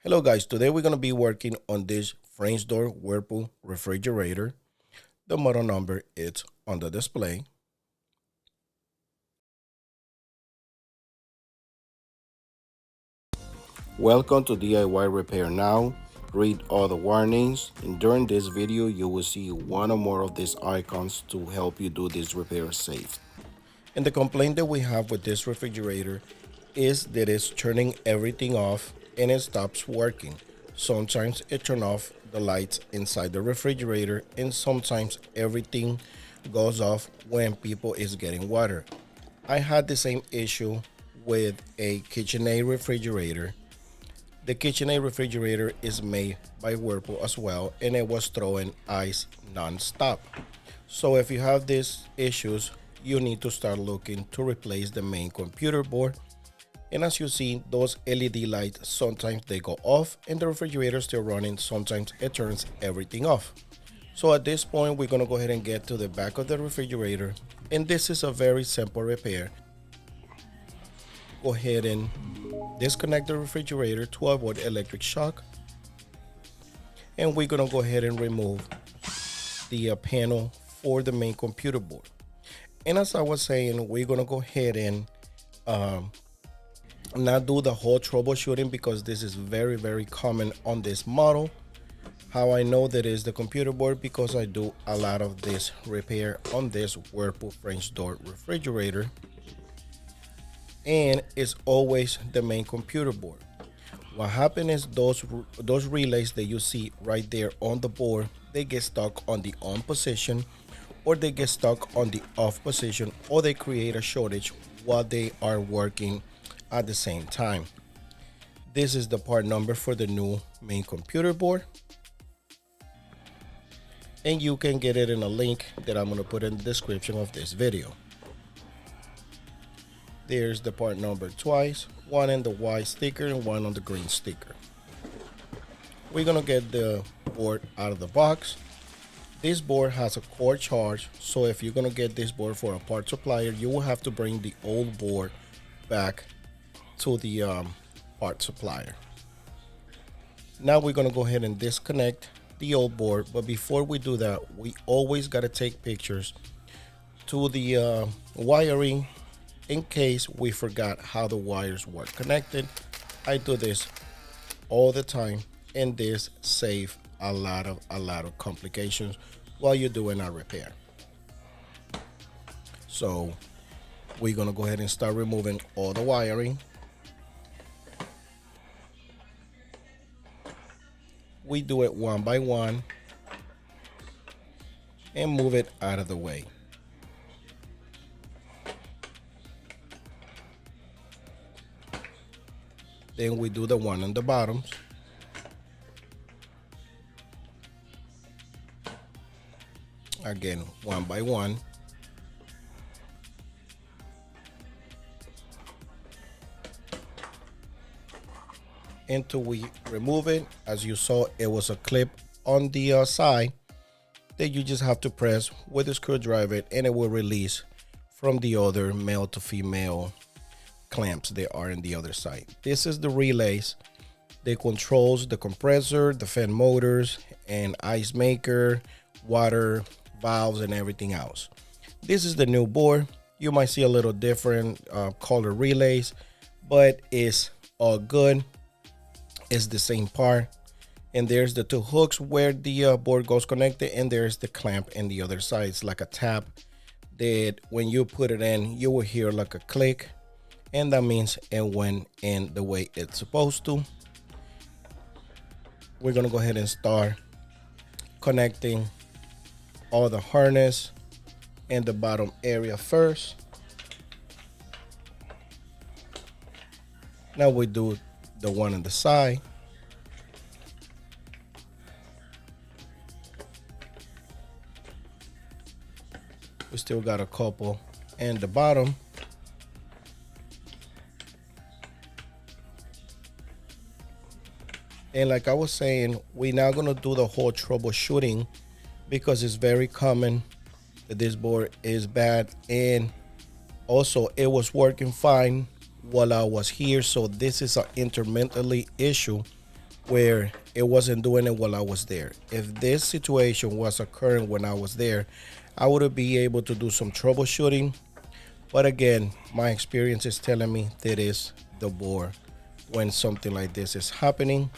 Hello guys, today we're going to be working on this French door Whirlpool refrigerator. The model number is on the display. Welcome to DIY Repair Now. Read all the warnings, and during this video you will see one or more of these icons to help you do this repair safe. And the complaint that we have with this refrigerator is that it's turning everything off and it stops working. Sometimes it turns off the lights inside the refrigerator, and sometimes everything goes off when people is getting water. I had the same issue with a KitchenAid refrigerator. The KitchenAid refrigerator is made by Whirlpool as well, and it was throwing ice non-stop. So if you have these issues, you need to start looking to replace the main computer board. And as you see, those LED lights, sometimes they go off and the refrigerator is still running. Sometimes it turns everything off. So at this point, we're gonna go ahead and get to the back of the refrigerator. And this is a very simple repair. Go ahead and disconnect the refrigerator to avoid electric shock. And we're gonna go ahead and remove the panel for the main computer board. And as I was saying, we're gonna go ahead and not do the whole troubleshooting, because this is very common on this model. How I know that is the computer board, because I do a lot of this repair on this Whirlpool French door refrigerator, and it's always the main computer board. What happens is those relays that you see right there on the board, they get stuck on the on position, or they get stuck on the off position, or they create a shortage while they are working at the same time. This is the part number for the new main computer board, and you can get it in a link that I'm going to put in the description of this video. There's the part number twice, one in the white sticker and one on the green sticker. We're going to get the board out of the box. This board has a core charge, so if you're going to get this board for a part supplier, you will have to bring the old board back to the part supplier. Now we're going to go ahead and disconnect the old board, but before we do that, we always got to take pictures to the wiring in case we forgot how the wires were connected. I do this all the time, and this saves a lot of complications while you're doing a repair. So we're going to go ahead and start removing all the wiring. We do it one by one and move it out of the way. Then we do the one on the bottoms. Again, one by one. Until we remove it. As you saw, it was a clip on the side that you just have to press with a screwdriver, and it will release from the other male to female clamps that are in the other side. This is the relays that controls the compressor, the fan motors, and ice maker, water valves, and everything else. This is the new board. You might see a little different color relays, but it's all good. Is the same part. And there's the two hooks where the board goes connected, and there's the clamp in the other side. It's like a tab that when you put it in, you will hear like a click, and that means it went in the way it's supposed to. We're gonna go ahead and start connecting all the harness in the bottom area first. Now we do the one on the side. We still got a couple in the bottom. And like I was saying, we're now gonna do the whole troubleshooting, because it's very common that this board is bad, and also it was working fine while I was here. So this is an intermittently issue where it wasn't doing it while I was there. If this situation was occurring when I was there, I would be able to do some troubleshooting. But again, my experience is telling me that is the board. When something like this is happening,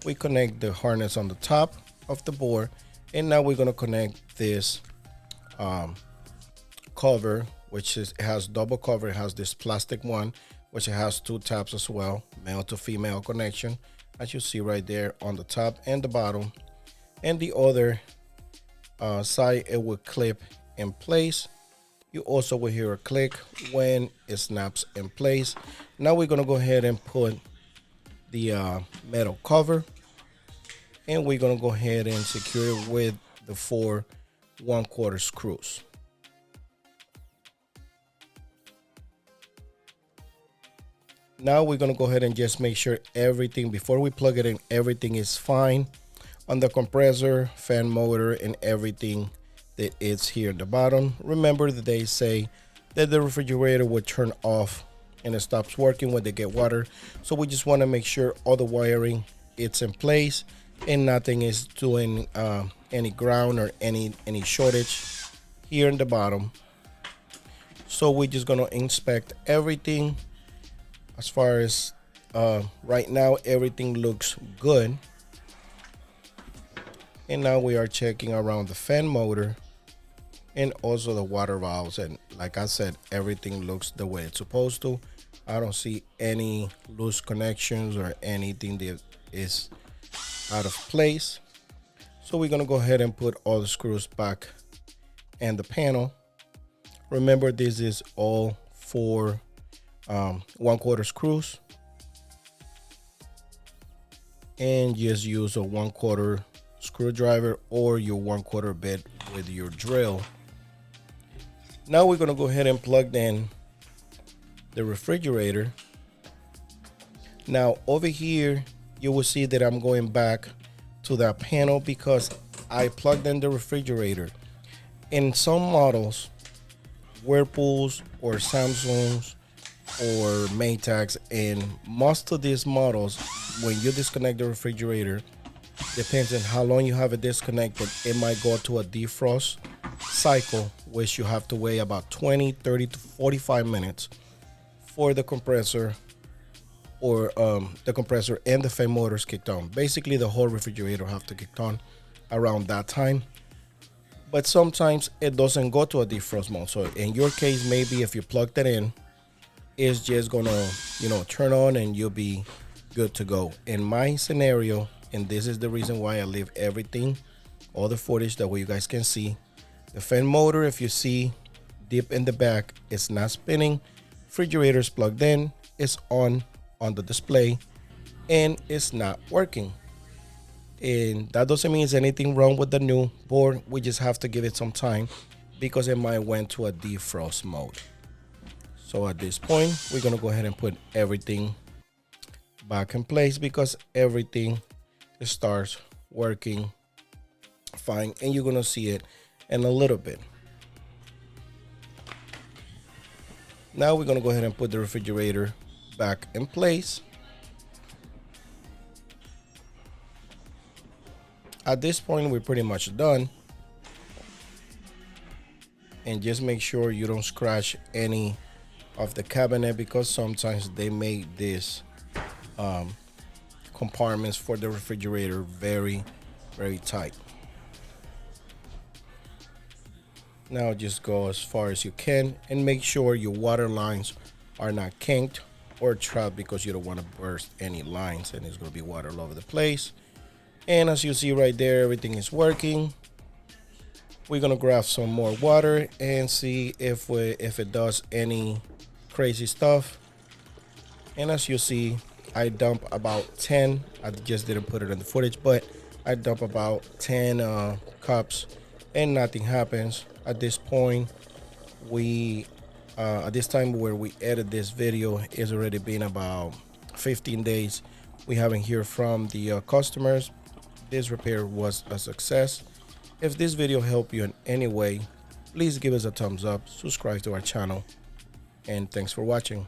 we connect the harness on the top of the board, and now we're going to connect this cover, which is, it has double cover. It has this plastic one, which it has two tabs as well, male to female connection, as you see right there on the top and the bottom. And the other side, it will clip in place. You also will hear a click when it snaps in place. Now we're gonna go ahead and put the metal cover, and we're gonna go ahead and secure it with the 4 1/4 screws. Now we're gonna go ahead and just make sure everything, before we plug it in, everything is fine on the compressor, fan motor, and everything that is here at the bottom. Remember that they say that the refrigerator will turn off and it stops working when they get water. So we just want to make sure all the wiring it's in place and nothing is doing any ground or any shortage here in the bottom. So we're just gonna inspect everything. As far as right now, everything looks good. And now we are checking around the fan motor and also the water valves, and like I said, everything looks the way it's supposed to. I don't see any loose connections or anything that is out of place. So we're gonna go ahead and put all the screws back in the panel. Remember, this is all 4 1/4 screws, and just use a 1/4 screwdriver or your 1/4 bit with your drill. Now we're gonna go ahead and plug in the refrigerator. Now over here, you will see that I'm going back to that panel because I plugged in the refrigerator. In some models, Whirlpools or Samsungs or Maytags, and most of these models, when you disconnect the refrigerator, depends on how long you have it disconnected, it might go to a defrost cycle, which you have to wait about 20, 30 to 45 minutes for the compressor or the compressor and the fan motors kicked on. Basically, the whole refrigerator have to kick on around that time. But sometimes it doesn't go to a defrost mode. So in your case, maybe if you plugged it in, it's just gonna, turn on and you'll be good to go. In my scenario, and this is the reason why I leave everything, all the footage, that way you guys can see. The fan motor, if you see deep in the back, it's not spinning. Refrigerator's plugged in, it's on the display, and it's not working. And that doesn't mean there's anything wrong with the new board. We just have to give it some time because it might went to a defrost mode. So at this point, we're gonna go ahead and put everything back in place because everything starts working fine, and you're gonna see it in a little bit. Now we're gonna go ahead and put the refrigerator back in place. At this point, we're pretty much done. And just make sure you don't scratch any of the cabinet because sometimes they make this compartments for the refrigerator very, very tight. Now just go as far as you can and make sure your water lines are not kinked or trapped because you don't want to burst any lines and it's going to be water all over the place. And as you see right there, everything is working. We're going to grab some more water and see if it does any crazy stuff. And as you see, I dump about 10. I just didn't put it in the footage, but I dump about 10 cups and nothing happens. At this point, at this time where we edit this video, it's already been about 15 days. We haven't heard from the customers. This repair was a success. If this video helped you in any way, please give us a thumbs up, subscribe to our channel, and thanks for watching.